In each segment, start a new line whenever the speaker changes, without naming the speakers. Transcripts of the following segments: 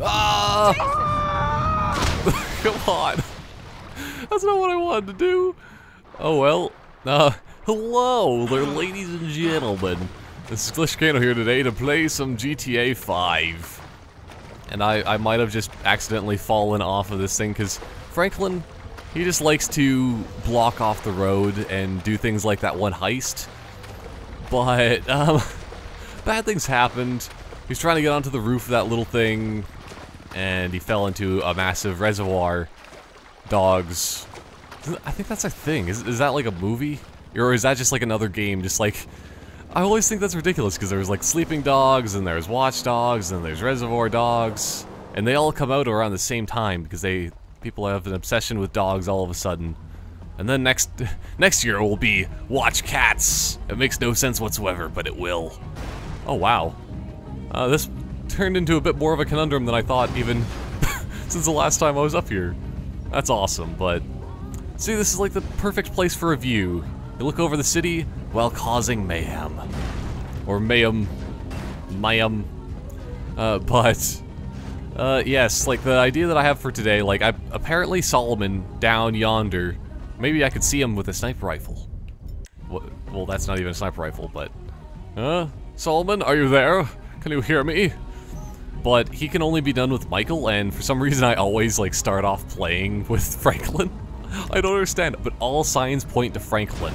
Ah! Come on. That's not what I wanted to do. Oh well. Hello there, ladies and gentlemen. This is Glaciercano here today to play some GTA 5. And I might have just accidentally fallen off of this thing because Franklin, he just likes to block off the road and do things like that one heist. But, bad things happened. He was trying to get onto the roof of that little thing, and he fell into a massive reservoir. Dogs. I think that's a thing. Is that like a movie? Or is that just like another game? Just like, I always think that's ridiculous because there's like sleeping dogs, and there's watchdogs, and there's reservoir dogs, and they all come out around the same time because people have an obsession with dogs all of a sudden. And then next year will be watch cats. It makes no sense whatsoever, but it will. Oh wow. This turned into a bit more of a conundrum than I thought even since the last time I was up here. That's awesome, but see, this is like the perfect place for a view. You look over the city while causing mayhem. Or mayhem. Yes, like the idea that I have for today, like apparently Solomon down yonder, maybe I could see him with a sniper rifle. Well, that's not even a sniper rifle, but... Solomon, are you there? Can you hear me? But he can only be done with Michael, and for some reason I always, like, start off playing with Franklin. I don't understand it, but all signs point to Franklin.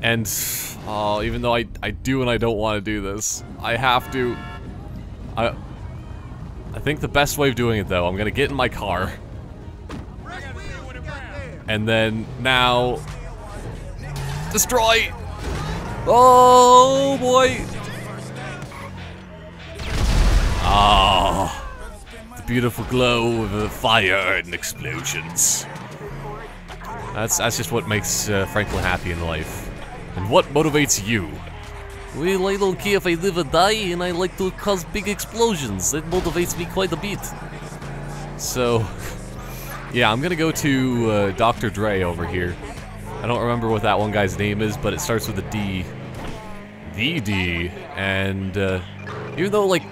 And, even though I do and I don't want to do this, I have to... I think the best way of doing it, though, I'm gonna get in my car. And then, now... Destroy! Oh, boy! Ah, the beautiful glow of a fire and explosions. That's just what makes Franklin happy in life. And what motivates you? Well, I don't care if I live or die, and I like to cause big explosions. That motivates me quite a bit. So, yeah, I'm gonna go to Dr. Dre over here. I don't remember what that one guy's name is, but it starts with a D. The D. And even though, like,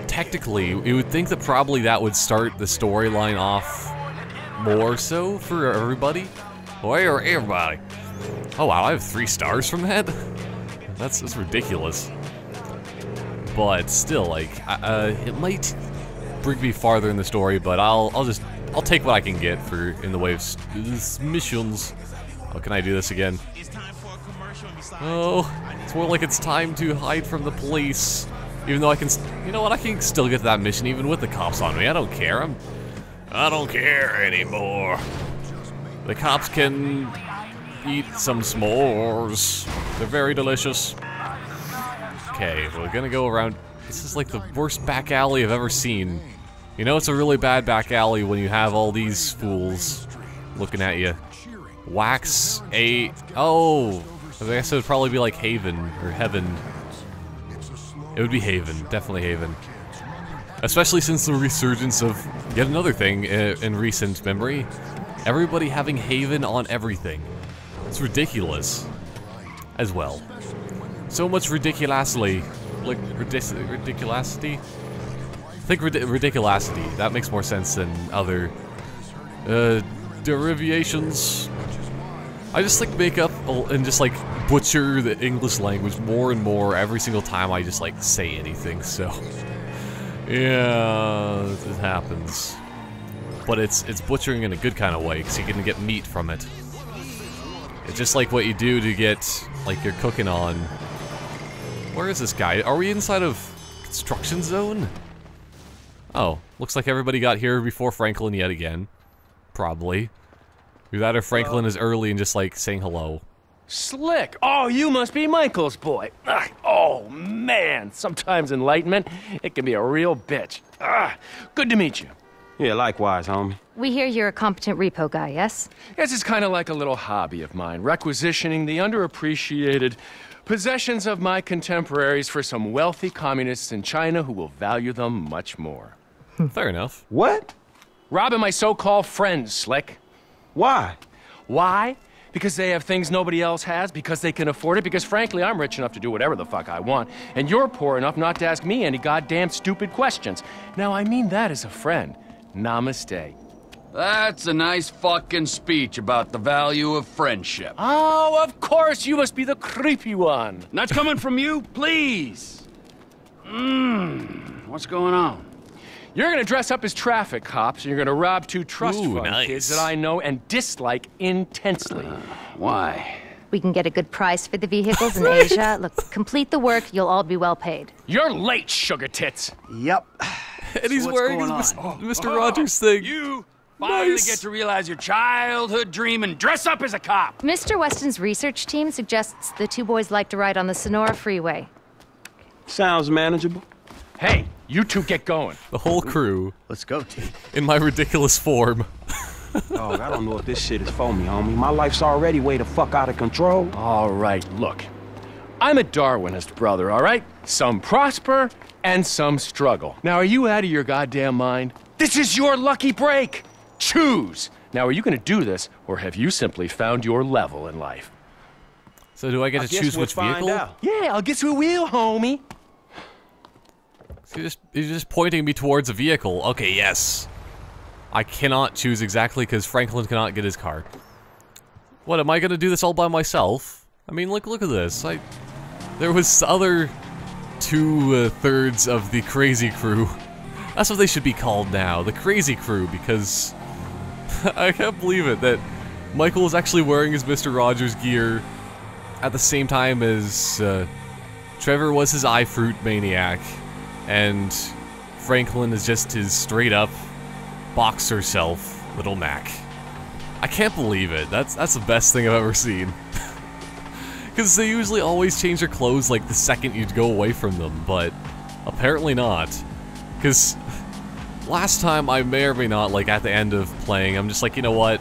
technically, you would think that probably that would start the storyline off more so for everybody. Or everybody. Oh wow, I have 3 stars from that? That's ridiculous. But still, like, it might bring me farther in the story, but I'll take what I can get in the way of missions. Oh, can I do this again? Oh, it's more like it's time to hide from the police. Even though I can, you know what, I can still get to that mission even with the cops on me. I don't care. I don't care anymore. The cops can eat some s'mores. They're very delicious. Okay, we're gonna go around. This is like the worst back alley I've ever seen. You know, it's a really bad back alley when you have all these fools looking at you. Wax a... Oh, I guess it would probably be like Haven or Heaven. It would be Haven, definitely Haven. Especially since the resurgence of yet another thing in recent memory. Everybody having Haven on everything. It's ridiculous. As well. So much ridiculously. Like, ridiculosity? I think ridiculosity. That makes more sense than other derivations. I just like make up and just like butcher the English language more and more every single time I just like say anything, so yeah, it happens. But it's butchering in a good kind of way, because you can get meat from it. It's just like what you do to get, like, you're cooking on. Where is this guy? Are we inside of construction zone? Oh, looks like everybody got here before Franklin yet again. Probably. Either that or Franklin is early and just, like, saying hello.
Slick! Oh, you must be Michael's boy. Ugh. Oh, man. Sometimes enlightenment, it can be a real bitch. Ugh. Good to meet you.
Yeah, likewise, homie.
We hear you're a competent repo guy, yes?
Yes, it's kind of like a little hobby of mine, requisitioning the underappreciated possessions of my contemporaries for some wealthy communists in China who will value them much more.
Fair enough.
What?
Robbing my so-called friends, Slick.
Why?
Why? Because they have things nobody else has? Because they can afford it? Because frankly, I'm rich enough to do whatever the fuck I want, and you're poor enough not to ask me any goddamn stupid questions. Now, I mean that as a friend. Namaste.
That's a nice fucking speech about the value of friendship.
Oh, of course, you must be the creepy one.
And that's coming from you, please. What's going on?
You're gonna dress up as traffic cops, and you're gonna rob two trust
Ooh,
fund
nice.
kids that I know and dislike intensely.
Why?
We can get a good price for the vehicles in Asia. Look, complete the work, you'll all be well paid.
You're late, sugar tits.
Yep.
And he's
what's
wearing
going
his
on?
Mr. Rogers thing.
You finally
Nice.
get to realize your childhood dream and dress up as a cop.
Mr. Weston's research team suggests the two boys like to ride on the Sonora Freeway.
Sounds manageable.
Hey, you two get going.
The whole crew
Let's go, T.
in my ridiculous form.
Dog, I don't know if this shit is for me, homie. My life's already way the fuck out of control.
All right, look. I'm a Darwinist, brother, all right? Some prosper and some struggle. Now, are you out of your goddamn mind? This is your lucky break. Choose. Now, are you going to do this, or have you simply found your level in life?
So do I get to
Guess
choose
we'll
which
find
vehicle?
out.
Yeah, I'll get you a wheel, homie.
He's just pointing me towards a vehicle. Okay, yes. I cannot choose exactly because Franklin cannot get his car. What, am I gonna do this all by myself? I mean, look at this. There was other 2/3 of the crazy crew. That's what they should be called now, the crazy crew, because I can't believe it that Michael was actually wearing his Mr. Rogers gear at the same time as Trevor was his iFruit maniac, and Franklin is just his straight-up boxer self, Little Mac. I can't believe it. That's the best thing I've ever seen. Because they usually always change their clothes like the second you'd go away from them, but apparently not. Because last time I may or may not, like at the end of playing, I'm just like, you know what?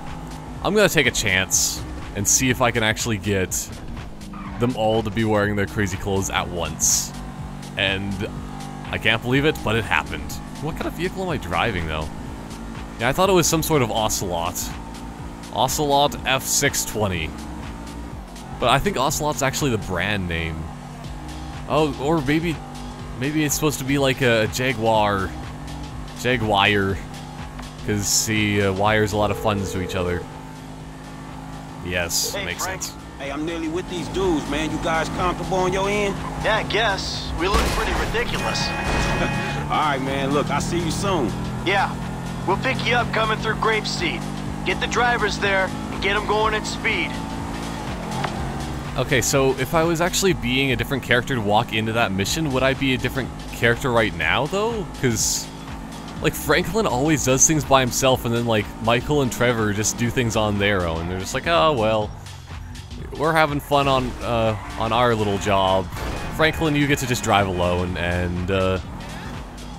I'm gonna take a chance and see if I can actually get them all to be wearing their crazy clothes at once. And I can't believe it, but it happened. What kind of vehicle am I driving, though? Yeah, I thought it was some sort of Ocelot. Ocelot F620. But I think Ocelot's actually the brand name. Oh, or maybe it's supposed to be like a Jaguar. Jaguar. Because, see, wires a lot of funds to each other. Yes,
Hey,
makes
Frank.
sense.
Hey, I'm nearly with these dudes, man. You guys comfortable on your end?
Yeah, I guess. We look pretty ridiculous.
All right, man. Look, I'll see you soon.
Yeah. We'll pick you up coming through Grapeseed. Get the drivers there and get them going at speed.
Okay, so if I was actually being a different character to walk into that mission, would I be a different character right now, though? Because, like, Franklin always does things by himself, and then, like, Michael and Trevor just do things on their own. They're just like, oh, well, we're having fun on our little job. Franklin, you get to just drive alone and,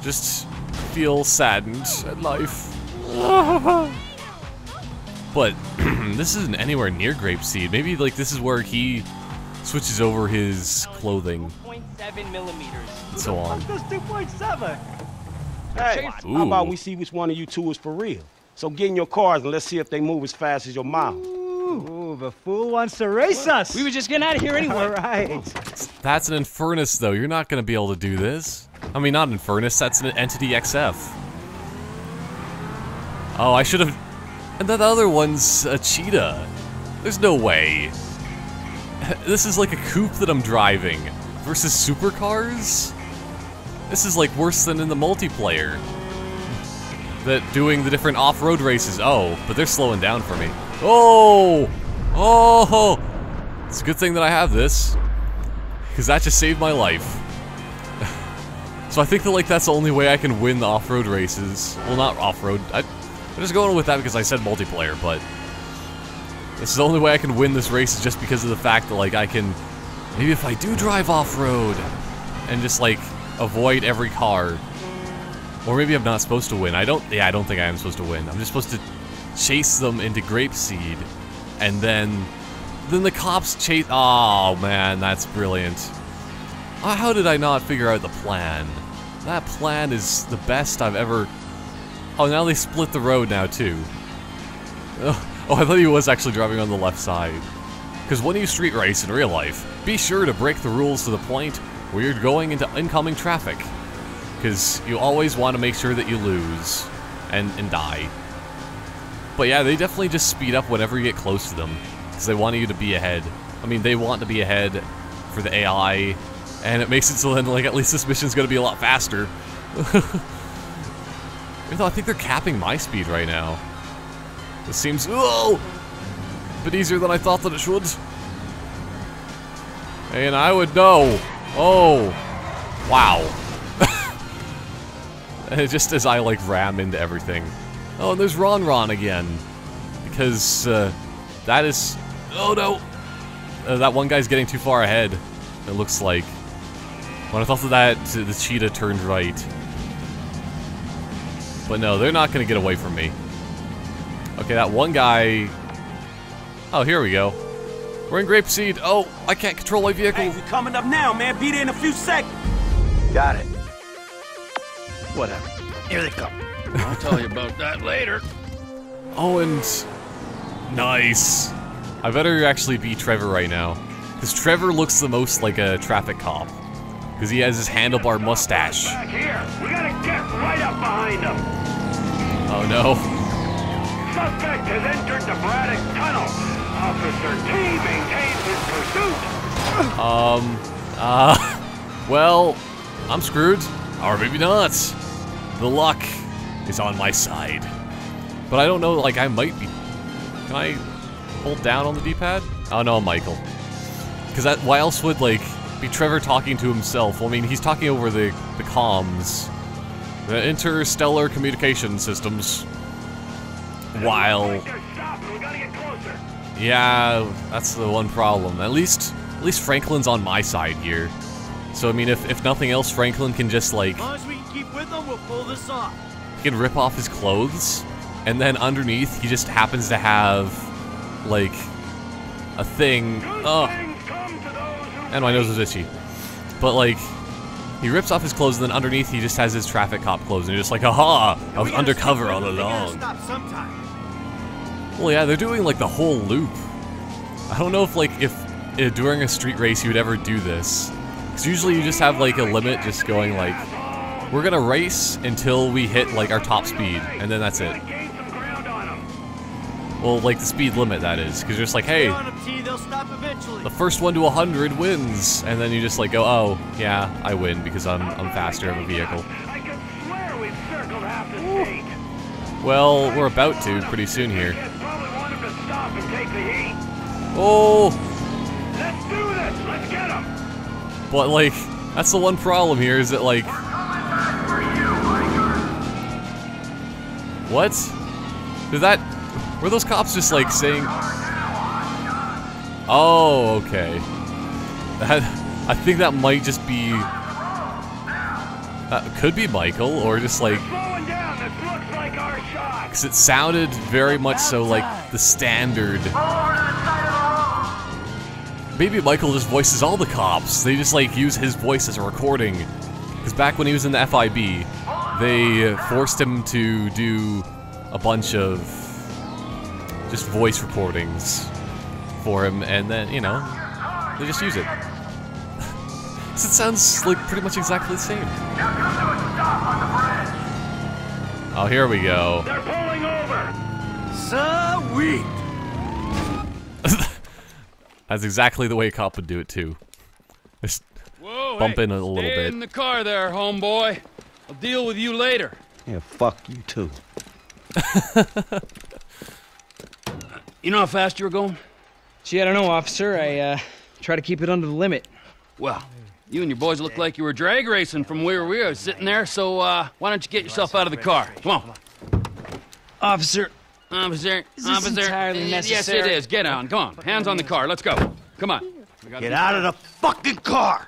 just feel saddened at life. But this isn't anywhere near Grapeseed. Maybe, like, this is where he switches over his clothing
2.7 millimeters.
and so on.
That's 2.7.
Hey,
Ooh.
how about we see which one of you two is for real? So get in your cars and let's see if they move as fast as your mouth.
Ooh, the fool wants to race us.
We were just getting out of here anyway.
All right.
That's an Infernus, though. You're not going to be able to do this. I mean, not Infernus. That's an Entity XF. Oh, I should have... And that other one's a cheetah. There's no way. This is like a coupe that I'm driving versus supercars? This is like worse than in the multiplayer. That doing the different off-road races. Oh, but they're slowing down for me. Oh! Oh! It's a good thing that I have this. Because that just saved my life. So I think that, like, that's the only way I can win the off-road races. Well, not off-road. I'm just going with that because I said multiplayer, but... This is the only way I can win this race is just because of the fact that, like, I can... Maybe if I do drive off-road and just, like, avoid every car. Or maybe I'm not supposed to win. I don't think I am supposed to win. I'm just supposed to chase them into Grapeseed. And then the cops chase... Oh, man, that's brilliant. How did I not figure out the plan? That plan is the best I've ever... Oh, now they split the road now, too. Ugh. Oh, I thought he was actually driving on the left side. Because when you street race in real life, be sure to break the rules to the point where you're going into incoming traffic. Because you always want to make sure that you lose and die. But yeah, they definitely just speed up whenever you get close to them. Because they want you to be ahead. I mean, they want to be ahead for the AI. And it makes it so then, like, at least this mission's going to be a lot faster. Even though I think they're capping my speed right now. This seems, a bit easier than I thought that it should. And I would know. Oh. Wow. Just as I, like, ram into everything. Oh, and there's Ron again. Because, that is... Oh, no. That one guy's getting too far ahead, it looks like. When I thought that the cheetah turned right. But no, they're not going to get away from me. Okay, that one guy... Oh, here we go. We're in Grapeseed. Oh, I can't control my vehicle.
Hey, we coming up now, man. Be there in a few seconds.
Got it. Whatever. Here they come.
I'll tell you about that later.
Oh, and... Nice. I better actually be Trevor right now. Because Trevor looks the most like a traffic cop. Because he has his handlebar mustache.
Back here. We gotta get right up behind him.
Oh, no.
Suspect has entered the Braddock Tunnel. Officer T maintains his pursuit.
Well, I'm screwed. Or maybe not. The luck is on my side. But I don't know, like, I might be... Can I hold down on the D-pad? Oh, no, Michael. Because that, why else would, like, be Trevor talking to himself? Well, I mean, he's talking over the comms. The interstellar communication systems. While... Yeah, that's the one problem. At least Franklin's on my side here. So, I mean, if nothing else, Franklin can just, like...
As long as we can keep with them, we'll pull this off.
He can rip off his clothes, and then underneath, he just happens to have, like, a thing... Oh. And my nose is itchy. But, like, he rips off his clothes, and then underneath, he just has his traffic cop clothes, and you're just like, aha! I was undercover all along. Well, yeah, they're doing, like, the whole loop. I don't know if, like, if during a street race you would ever do this. Because usually you just have, like, a limit just going, like, we're gonna race until we hit, like, our top speed, and then that's it. Well, like, the speed limit, that is. Because you're just like, hey, the first one to 100 wins. And then you just, like, go, oh, yeah, I win because I'm faster of a vehicle. Well, we're about to pretty soon here. Oh!
Let's do this! Let's get him!
But, like, that's the one problem here, is that, like... What? Did that... Were those cops just, like, saying... Oh, okay. I think that might just be... That could be Michael, or just, like... Because it sounded very much so like the standard... Maybe Michael just voices all the cops. They just, like, use his voice as a recording. Because back when he was in the FIB, they forced him to do a bunch of just voice recordings for him, and then, you know, they just use it. So it sounds like pretty much exactly the same. Oh, here we go.
They're pulling over.
Sweet.
That's exactly the way a cop would do it too. Just bump in a little bit.
Stay in the car there, homeboy. I'll deal with you later.
Yeah, fuck you too.
You know how fast you were going?
Gee, I don't know, officer. I try to keep it under the limit.
Well, you and your boys look like you were drag racing from where we were sitting there, so why don't you get yourself out of the car? Come on.
Officer,
Officer,
is this entirely necessary?
Yes, it is. Get on. Come on. Hands on the car. Let's go. Come on.
Get out of the fucking car!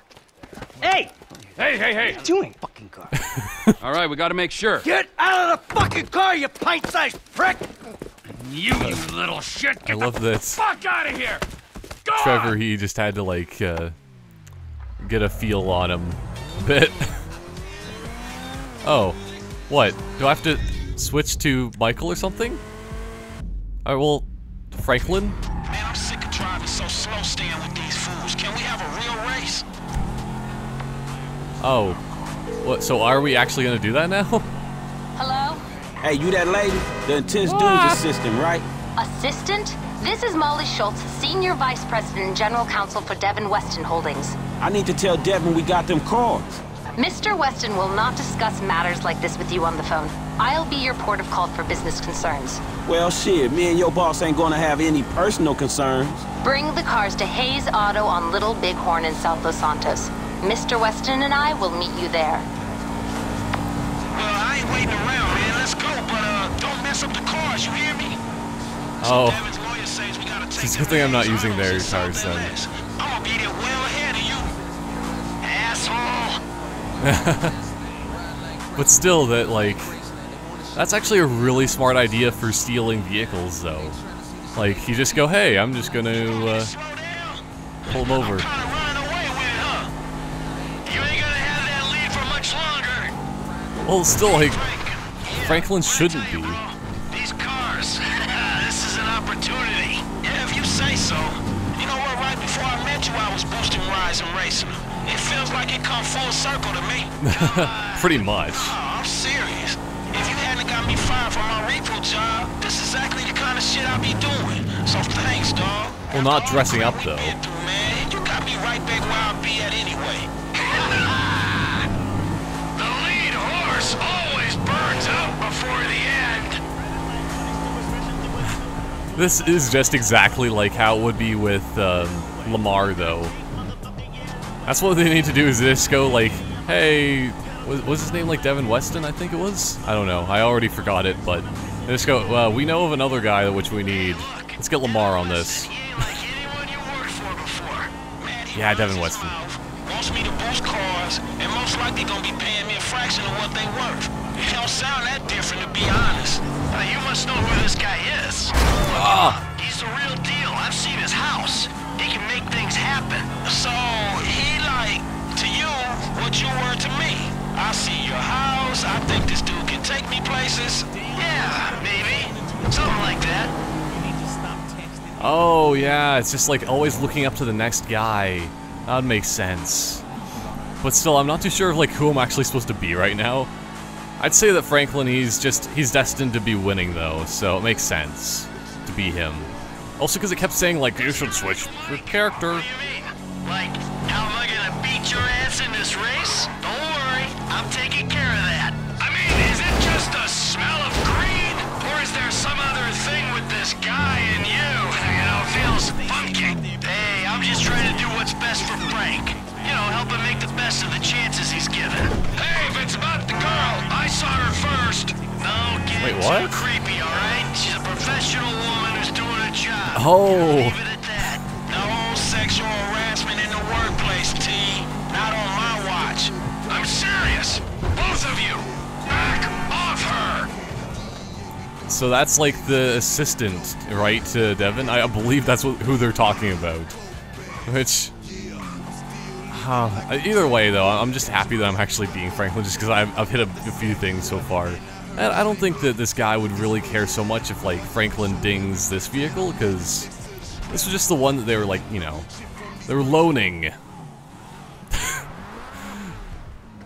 Hey!
Hey!
What are you doing?
Fucking car.
All right, we got to make sure.
Get out of the fucking car, you pint-sized prick!
You little shit!
I love this.
Fuck out of here! Go
Trevor,
on!
he just had to, like, get a feel on him a bit. Oh, what? Do I have to switch to Michael or something? Alright, well, Franklin?
Man, I'm sick of driving so slow staying with these fools. Can we have a real race?
Oh. What, so are we actually gonna do that now?
Hello?
Hey, you that lady? The intense dude's assistant, right?
Assistant? This is Molly Schultz, Senior Vice President and General Counsel for Devin Weston Holdings.
I need to tell Devin we got them cars.
Mr. Weston will not discuss matters like this with you on the phone. I'll be your port of call for business concerns.
Well, shit, me and your boss ain't gonna have any personal concerns.
Bring the cars to Hayes Auto on Little Bighorn in South Los Santos. Mr. Weston and I will meet you there.
Well, I ain't waiting around, man. Let's go, but don't mess up the cars, you hear me?
Oh. It's a good thing I'm not using their cars then.
I'm gonna be there well ahead of you, asshole.
But still, that, like, that's actually a really smart idea for stealing vehicles, though. Like, you just go, hey, I'm just gonna, pull them over. Well, still, like, Franklin shouldn't be.
These cars, this is an opportunity. Yeah, if you say so. You know what, right before I met you, I was boosting rides and racing. It feels like it come full circle to me.
Pretty much.
Oh, I'm serious. If you hadn't got me fired from my repo job, this is exactly the kind of shit I be doing. So thanks, dog.
Well, not dressing up, though.
Man, you got me right back where I be at anyway. The lead horse always burns out before the end.
This is just exactly like how it would be with Lamar, though. That's what they need to do, is just go like, hey, was his name like Devin Weston, I think it was? I don't know, I already forgot it, but they just go, we know of another guy which we need. Let's get Lamar on this. Yeah, Devin Weston.
Wants me to boost cars, and most likely gonna be paying me a fraction of what they worth. It don't sound that different, to be honest. You must know who this guy is. He's the real deal. I've seen his house. He can make things happen. So, he like, to you, what you were to me. I see your house. I think this dude can take me places. Yeah, maybe. Something like that.
Oh, yeah, it's just like always looking up to the next guy. That would make sense. But still, I'm not too sure of like who I'm actually supposed to be right now. I'd say that Franklin, he's destined to be winning though, so it makes sense to be him. Also because it kept saying like, you should switch your character.
What do you mean? Like, how am I gonna beat your ass in this race? Don't worry, I'm taking care of that. I mean, is it just a smell of greed? Or is there some other thing with this guy and you? You know, feels funky. Hey, I'm just trying to do what's best for Frank. You know, help him make the best of the chances he's given. Hey, if it's about the girl, I saw her first. No, get too creepy, alright? She's a professional woman who's doing a job.
Oh.
Leave it at that. No sexual harassment in the workplace, T. Not on my watch. I'm serious. Both of you. Back off her.
So that's like the assistant, right, to Devin? I believe that's who they're talking about. Which... either way, though, I'm just happy that I'm actually being Franklin, just because I've hit a few things so far. And I don't think that this guy would really care so much if, like, Franklin dings this vehicle, because this was just the one that they were, like, you know, they were loaning.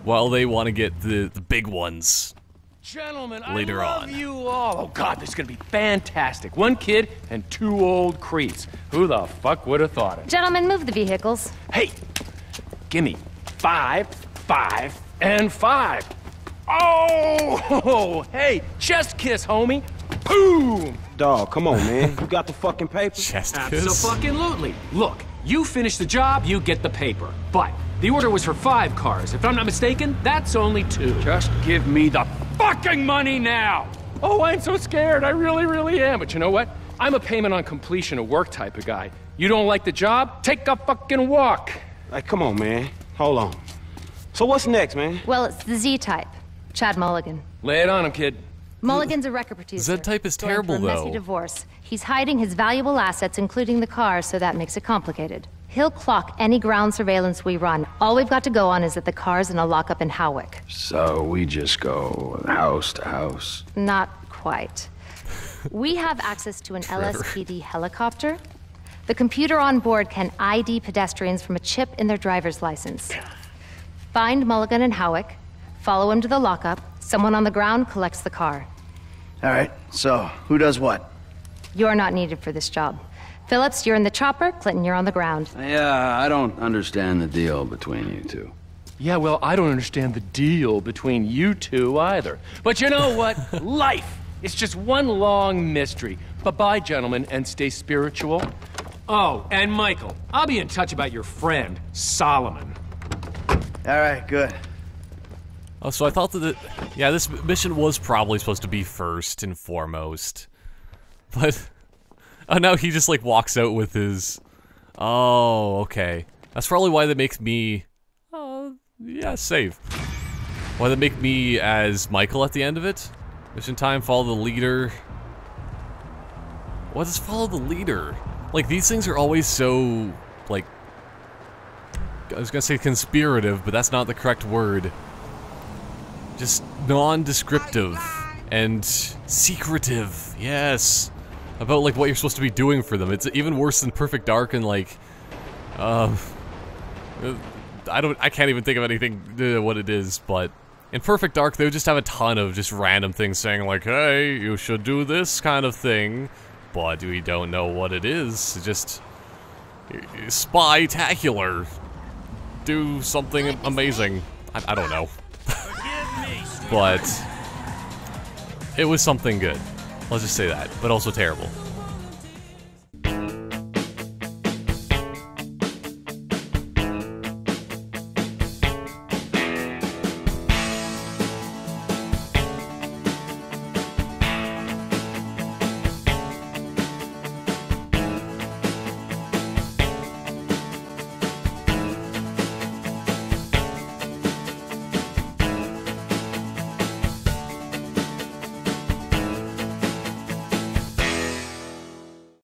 While they want to get the big ones.
Gentlemen,
later
I love
on.
you all. Oh God, this is gonna be fantastic. One kid and 2 old creeps. Who the fuck would have thought it?
Gentlemen, move the vehicles.
Hey, gimme 5, 5, and 5. Oh, hey, chest kiss, homie. Boom.
Dog, come on, man. You got the fucking paper?
Chest kiss?
Abso-fucking-lutely. Look, you finish the job, you get the paper. But the order was for 5 cars. If I'm not mistaken, that's only 2. Just give me the fucking money now! Oh, I'm so scared. I really, really am. But you know what? I'm a payment on completion of work type of guy. You don't like the job? Take a fucking walk.
Like, come on, man. Hold on. So what's next, man?
Well, it's the Z-type. Chad Mulligan.
Lay it on him, kid.
Mulligan's a record producer.
Z-type is
going
terrible,
through a messy
though.
divorce. He's hiding his valuable assets, including the car, so that makes it complicated. He'll clock any ground surveillance we run. All we've got to go on is that the car's in a lockup in Howick.
So we just go house to house?
Not quite. We have access to an LSPD helicopter. The computer on board can ID pedestrians from a chip in their driver's license. Find Mulligan and Howick, follow him to the lockup. Someone on the ground collects the car.
All right, so who does what?
You're not needed for this job. Phillips, you're in the chopper. Clinton, you're on the ground.
Yeah, I don't understand the deal between you two.
Yeah, well, I don't understand the deal between you two either. But you know what? Life is just one long mystery. Bye-bye, gentlemen, and stay spiritual.
Oh, and Michael, I'll be in touch about your friend, Solomon.
All right, good.
Oh, so I thought that, yeah, this mission was probably supposed to be first and foremost. But, oh, now he just, like, walks out with his, oh, okay. That's probably why that makes me, yeah, save. Why they make me as Michael at the end of it? Mission time, follow the leader. What does follow the leader? Like, these things are always so, like, I was gonna say conspirative, but that's not the correct word. Just non-descriptive and secretive, yes. About, like, what you're supposed to be doing for them. It's even worse than Perfect Dark and, like, I can't even think of anything, what it is, but in Perfect Dark, they would just have a ton of just random things saying, like, hey, you should do this kind of thing, but we don't know what it is. It's just spy-tacular. Do something amazing. I don't know. But it was something good. Let's just say that, but also terrible.